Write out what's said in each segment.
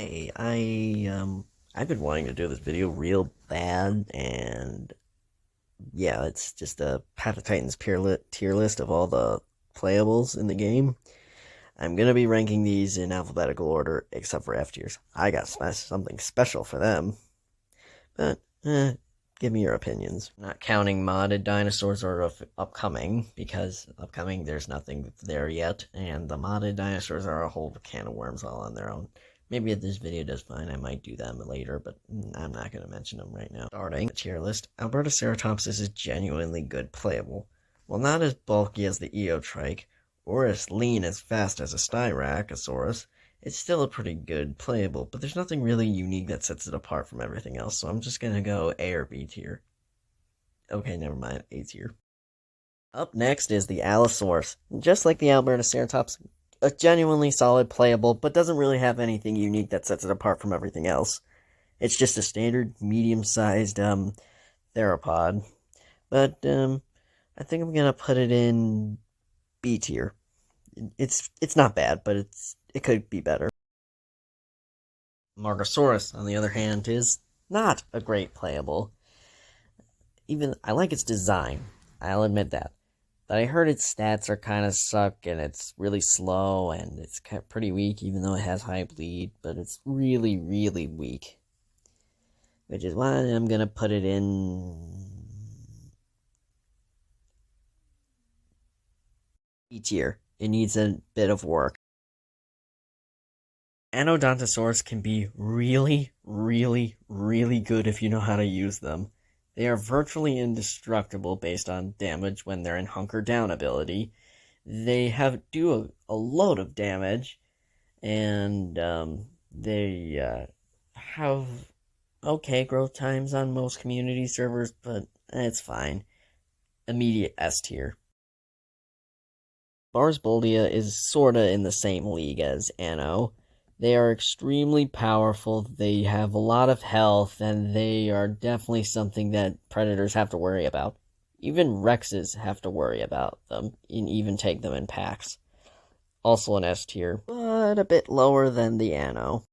Hey, I've been wanting to do this video real bad, and yeah, it's just a Path of Titans tier list of all the playables in the game. I'm gonna be ranking these in alphabetical order, except for F tiers. I got something special for them, but give me your opinions. Not counting modded dinosaurs or upcoming, because upcoming there's nothing there yet, and the modded dinosaurs are a whole can of worms all on their own. Maybe if this video does fine, I might do them later, but I'm not going to mention them right now. Starting the tier list, Albertoceratopsis is genuinely good playable. While not as bulky as the Eotrike, or as lean as fast as a Styracosaurus, it's still a pretty good playable, but there's nothing really unique that sets it apart from everything else, so I'm just gonna go A or B tier. Okay, never mind, A tier. Up next is the Allosaurus. Just like the Albertoceratops, a genuinely solid playable, but doesn't really have anything unique that sets it apart from everything else. It's just a standard medium-sized theropod. But I think I'm gonna put it in B tier. It's not bad, but it could be better. Margosaurus, on the other hand, is not a great playable. Even I like its design, I'll admit that. But I heard its stats are kind of suck, and it's really slow, and it's pretty weak, even though it has high bleed, but it's really, really weak. Which is why I'm gonna put it in B tier. It needs a bit of work. Anodontosaurs can be really, really, really good if you know how to use them. They are virtually indestructible based on damage when they're in Hunker Down ability. They do a load of damage, and they have okay growth times on most community servers, but it's fine. Immediate S tier. Barsboldia is sorta in the same league as Anno. They are extremely powerful, they have a lot of health, and they are definitely something that predators have to worry about. Even Rexes have to worry about them, and even take them in packs. Also an S tier, but a bit lower than the Anno.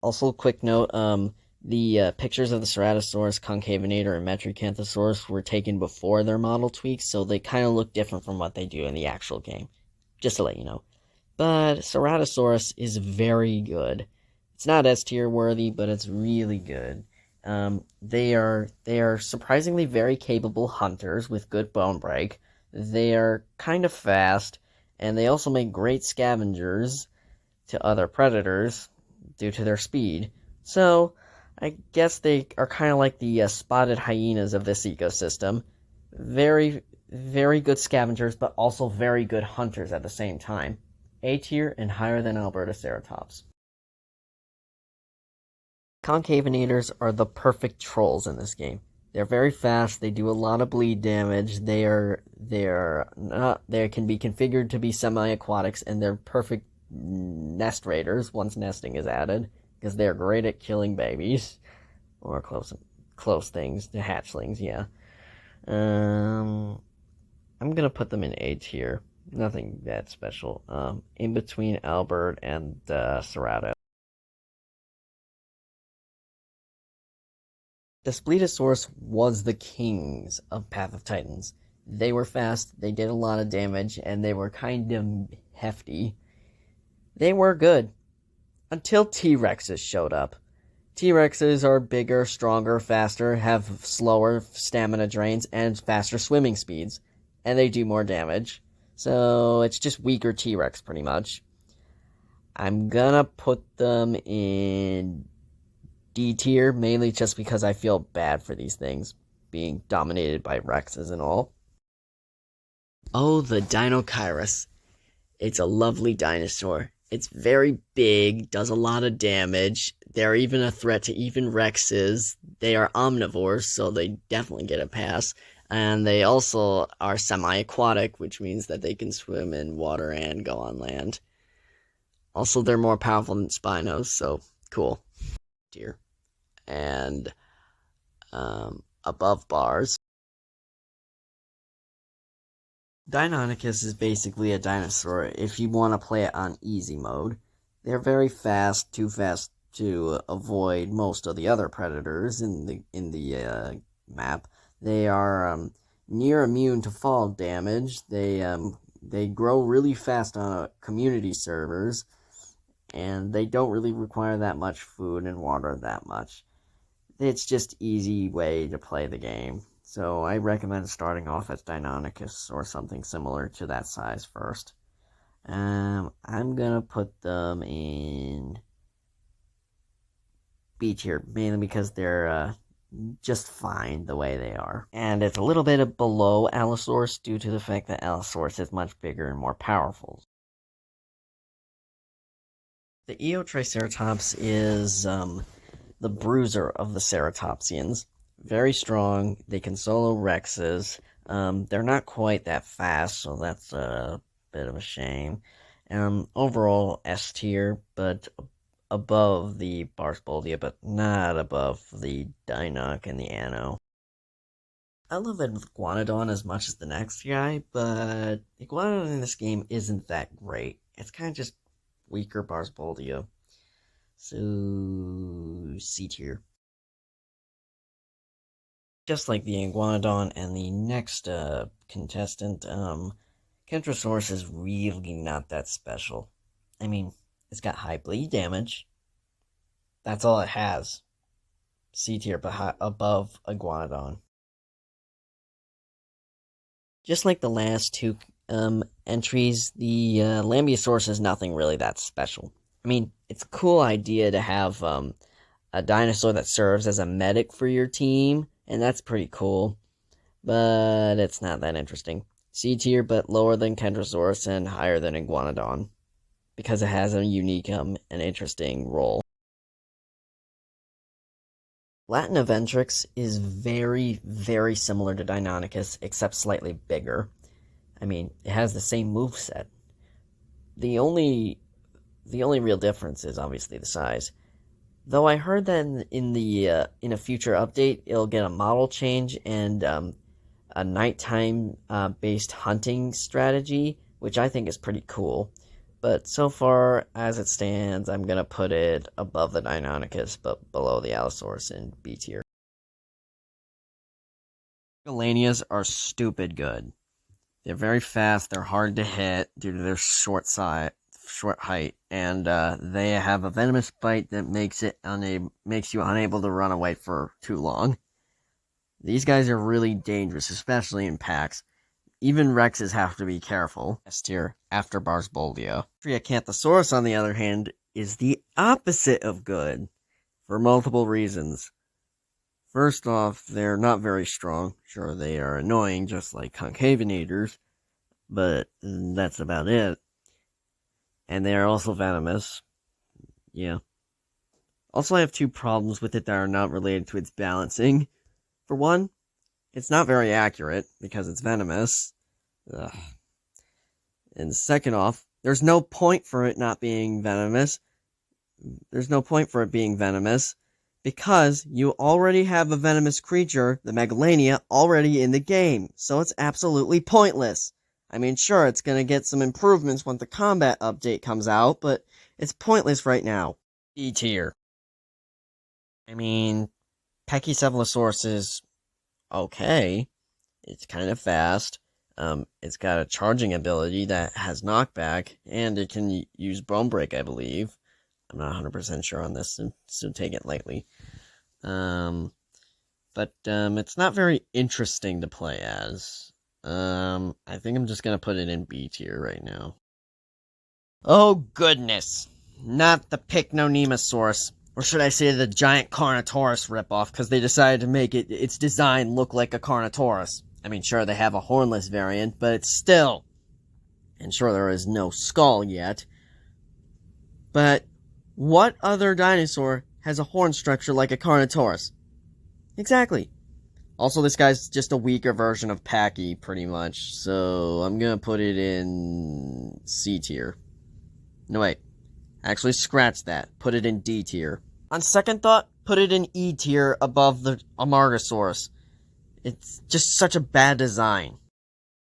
Also, quick note, the pictures of the Ceratosaurus, Concavinator, and Metricanthosaurus were taken before their model tweaks, so they kind of look different from what they do in the actual game. Just to let you know. But Ceratosaurus is very good. It's not S tier worthy, but it's really good. They are surprisingly very capable hunters with good bone break. They are kind of fast, and they also make great scavengers to other predators due to their speed. So, I guess they are kind of like the spotted hyenas of this ecosystem. Very, very good scavengers, but also very good hunters at the same time. A tier and higher than Albertoceratops. Concavenators are the perfect trolls in this game. They're very fast, they do a lot of bleed damage, they can be configured to be semi-aquatics, and they're perfect nest raiders once nesting is added, because they're great at killing babies. Or close things, the hatchlings, yeah. I'm gonna put them in A tier. Nothing that special. In between Albert and Cerato. The Spletosaurus was the kings of Path of Titans. They were fast, they did a lot of damage, and they were kind of hefty. They were good. Until T-Rexes showed up. T-Rexes are bigger, stronger, faster, have slower stamina drains, and faster swimming speeds. And they do more damage. So it's just weaker T-Rex, pretty much. I'm gonna put them in D tier, mainly just because I feel bad for these things being dominated by Rexes and all. Oh, the Deinonychus. It's a lovely dinosaur. It's very big, does a lot of damage. They're even a threat to even Rexes. They are omnivores, so they definitely get a pass. And they also are semi-aquatic, which means that they can swim in water and go on land. Also, they're more powerful than Spinos, so cool. Dear. And above bars. Deinonychus is basically a dinosaur if you want to play it on easy mode. They're very fast, too fast to avoid most of the other predators in the map. They are near immune to fall damage. They grow really fast on community servers, and they don't really require that much food and water that much. It's just easy way to play the game. So I recommend starting off as Deinonychus or something similar to that size first. I'm gonna put them in B tier, mainly because they're just fine the way they are. And it's a little bit below Allosaurus due to the fact that Allosaurus is much bigger and more powerful. The Eotriceratops is the bruiser of the ceratopsians. Very strong. They can solo Rexes. They're not quite that fast, so that's a bit of a shame. Overall S tier, but above the Barsboldia, but not above the Dinoc and the Anno. I love Iguanodon as much as the next guy, but Iguanodon in this game isn't that great. It's kind of just weaker Barsboldia. So, C tier. Just like the Iguanodon and the next contestant, Kentrosaurus is really not that special. I mean, it's got high bleed damage. That's all it has. C tier, but above Iguanodon. Just like the last two entries, the Lambeosaurus is nothing really that special. I mean, it's a cool idea to have a dinosaur that serves as a medic for your team, and that's pretty cool, but it's not that interesting. C tier, but lower than Kentrosaurus and higher than Iguanodon, because it has a unique and interesting role. Latinaventrix is very, very similar to Deinonychus, except slightly bigger. I mean, it has the same moveset. The only real difference is obviously the size. Though I heard that in a future update, it'll get a model change and a nighttime based hunting strategy, which I think is pretty cool. But so far, as it stands, I'm gonna put it above the Deinonychus, but below the Allosaurus in B tier. Megalanias are stupid good. They're very fast, they're hard to hit due to their short height, and they have a venomous bite that makes you unable to run away for too long. These guys are really dangerous, especially in packs. Even Rexes have to be careful. S tier after Barsboldia. Triacanthosaurus, on the other hand, is the opposite of good for multiple reasons. First off, they're not very strong. Sure, they are annoying, just like concavenators, but that's about it. And they are also venomous. Yeah. Also, I have two problems with it that are not related to its balancing. For one, it's not very accurate because it's venomous. Ugh. And second off, there's no point for it not being venomous. There's no point for it being venomous because you already have a venomous creature, the Megalania, already in the game. So it's absolutely pointless. I mean, sure, it's going to get some improvements when the combat update comes out, but it's pointless right now. E tier. I mean, Pachycephalosaurus is okay. It's kind of fast. It's got a charging ability that has knockback, and it can use Bone Break, I believe. I'm not 100% sure on this, so take it lightly. But it's not very interesting to play as. I think I'm just gonna put it in B tier right now. Oh goodness! Not the Pycnonemosaurus. Or should I say the giant Carnotaurus ripoff, because they decided to make its design look like a Carnotaurus. I mean, sure, they have a hornless variant, but it's still... And sure, there is no skull yet. But what other dinosaur has a horn structure like a Carnotaurus? Exactly. Also, this guy's just a weaker version of Packy, pretty much. So, I'm gonna put it in C tier. No, wait. Actually, scratch that. Put it in D tier. On second thought, put it in E tier above the Amargasaurus. It's just such a bad design.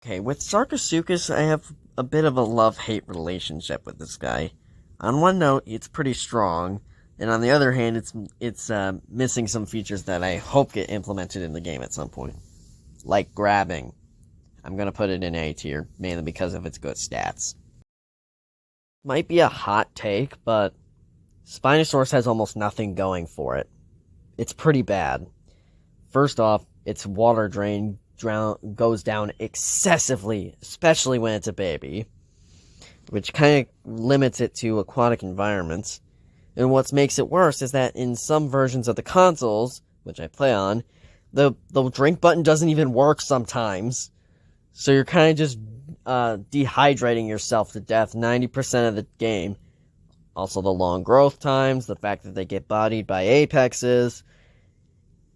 Okay, with Sarcosuchus, I have a bit of a love-hate relationship with this guy. On one note, it's pretty strong, and on the other hand, it's missing some features that I hope get implemented in the game at some point, like grabbing. I'm gonna put it in A tier, mainly because of its good stats. Might be a hot take, but Spinosaurus has almost nothing going for it. It's pretty bad. First off, its water drain goes down excessively, especially when it's a baby, which kind of limits it to aquatic environments. And what makes it worse is that in some versions of the consoles, which I play on, the drink button doesn't even work sometimes. So you're kind of just dehydrating yourself to death 90% of the game. Also the long growth times, the fact that they get bodied by apexes,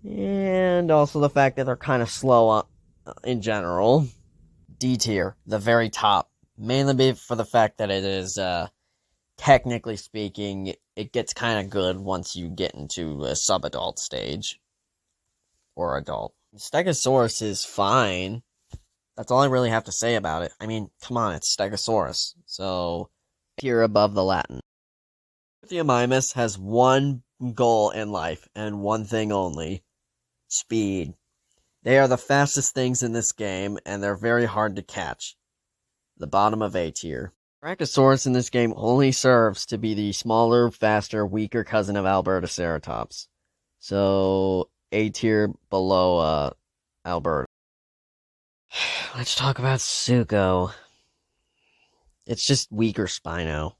and also the fact that they're kind of slow in general. D tier, the very top. Mainly for the fact that it is, technically speaking, it gets kind of good once you get into a sub-adult stage. Or adult. Stegosaurus is fine. That's all I really have to say about it. I mean, come on, it's Stegosaurus. So, tier above the Latin. Theomymus has one goal in life, and one thing only. Speed. They are the fastest things in this game, and they're very hard to catch. The bottom of A tier. Brachiosaurus in this game only serves to be the smaller, faster, weaker cousin of Albertoceratops. So, A tier below, Alberto. Let's talk about Suko. It's just weaker Spino.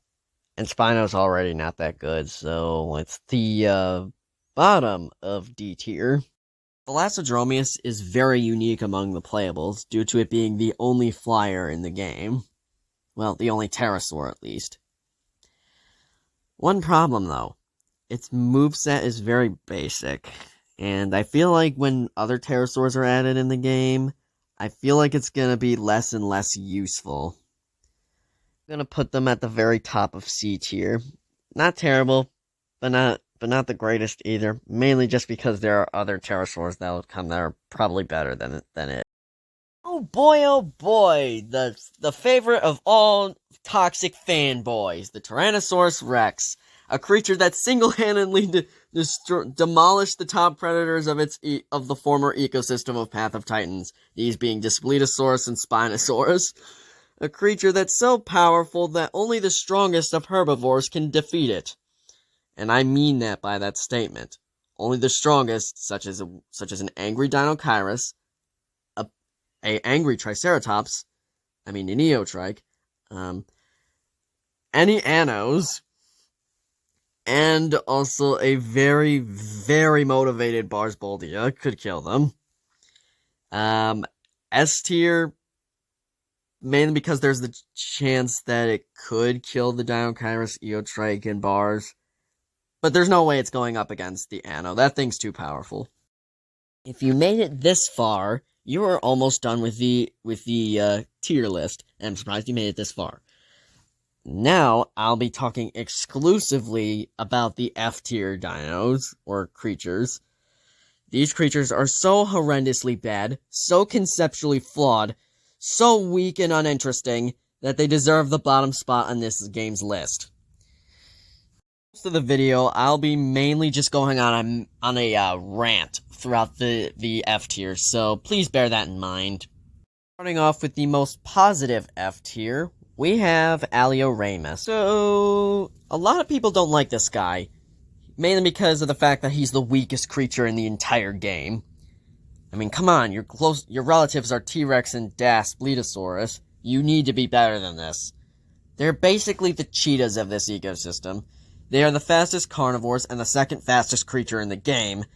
And Spino's already not that good, so it's the, bottom of D tier. Thalassodromeus is very unique among the playables, due to it being the only flyer in the game. Well, the only pterosaur, at least. One problem, though. Its moveset is very basic, and I feel like when other pterosaurs are added in the game, I feel like it's gonna be less and less useful. I'm gonna put them at the very top of C tier. Not terrible, but not the greatest either. Mainly just because there are other pterosaurs that will come that are probably better than it. Oh boy, the favorite of all toxic fanboys, the Tyrannosaurus Rex, a creature that single-handedly demolished the top predators of the former ecosystem of Path of Titans, these being Daspletosaurus and Spinosaurus. A creature that's so powerful that only the strongest of herbivores can defeat it. And I mean that by that statement. Only the strongest, such as an angry Dinochirus, a angry Triceratops, an Eotrike, any Anos, and also a very, very motivated Barsboldia could kill them. S tier, mainly because there's the chance that it could kill the Dinochirus, Eotrike, and Bars. But there's no way it's going up against the Anno. That thing's too powerful. If you made it this far, you are almost done with the tier list. And I'm surprised you made it this far. Now, I'll be talking exclusively about the F tier dinos, or creatures. These creatures are so horrendously bad, so conceptually flawed, so weak and uninteresting, that they deserve the bottom spot on this game's list. Most of the video, I'll be mainly just going on a rant throughout the F tier, so please bear that in mind. Starting off with the most positive F tier, we have Alioramus. So, a lot of people don't like this guy, mainly because of the fact that he's the weakest creature in the entire game. I mean, come on, your relatives are T-Rex and Daspletosaurus. You need to be better than this. They're basically the cheetahs of this ecosystem. They are the fastest carnivores and the second fastest creature in the game,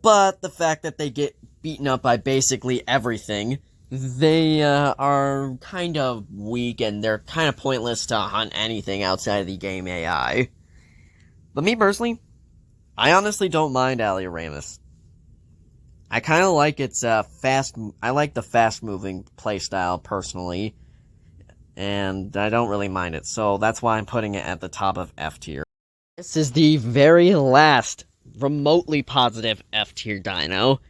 but the fact that they get beaten up by basically everything, they are kind of weak and they're kind of pointless to hunt anything outside of the game AI. But me personally, I honestly don't mind Alioramus. I kind of like its I like the fast-moving playstyle personally, and I don't really mind it, so that's why I'm putting it at the top of F tier. This is the very last remotely positive F tier dino.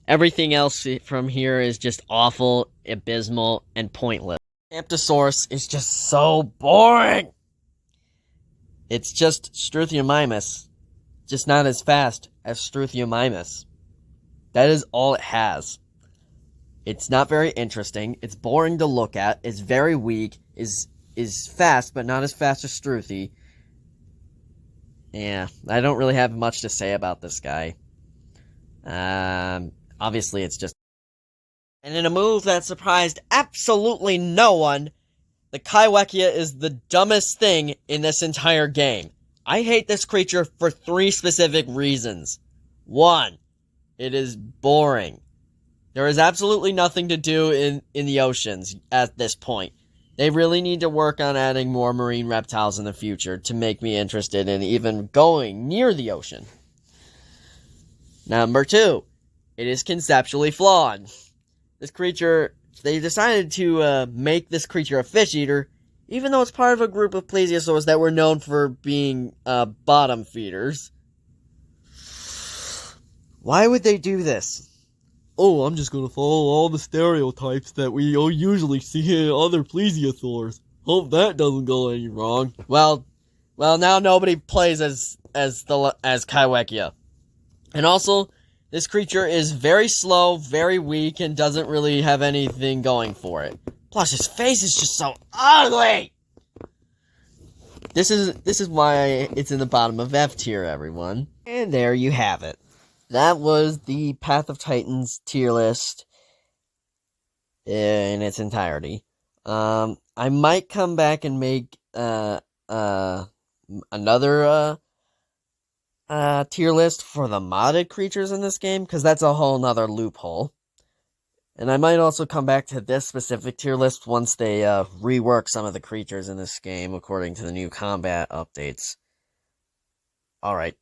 Everything else from here is just awful, abysmal, and pointless. Camptosaurus is just so boring! It's just Struthiomimus, just not as fast as Struthiomimus. That is all it has. It's not very interesting. It's boring to look at. It's very weak. Is fast, but not as fast as Struthy. Yeah, I don't really have much to say about this guy. Obviously it's just... And in a move that surprised absolutely no one, the Kaiwekia is the dumbest thing in this entire game. I hate this creature for 3 specific reasons. 1, it is boring. There is absolutely nothing to do in the oceans at this point. They really need to work on adding more marine reptiles in the future to make me interested in even going near the ocean. Number 2, it is conceptually flawed. This creature, they decided to make this creature a fish eater, even though it's part of a group of plesiosaurs that were known for being bottom feeders. Why would they do this? Oh, I'm just gonna follow all the stereotypes that we usually see in other plesiosaurs. Hope that doesn't go any wrong. Well, now nobody plays as Kaiwekia. And also, this creature is very slow, very weak, and doesn't really have anything going for it. Plus, his face is just so ugly! This is why it's in the bottom of F tier, everyone. And there you have it. That was the Path of Titans tier list in its entirety. I might come back and make another tier list for the modded creatures in this game, because that's a whole nother loophole. And I might also come back to this specific tier list once they rework some of the creatures in this game according to the new combat updates. Alright.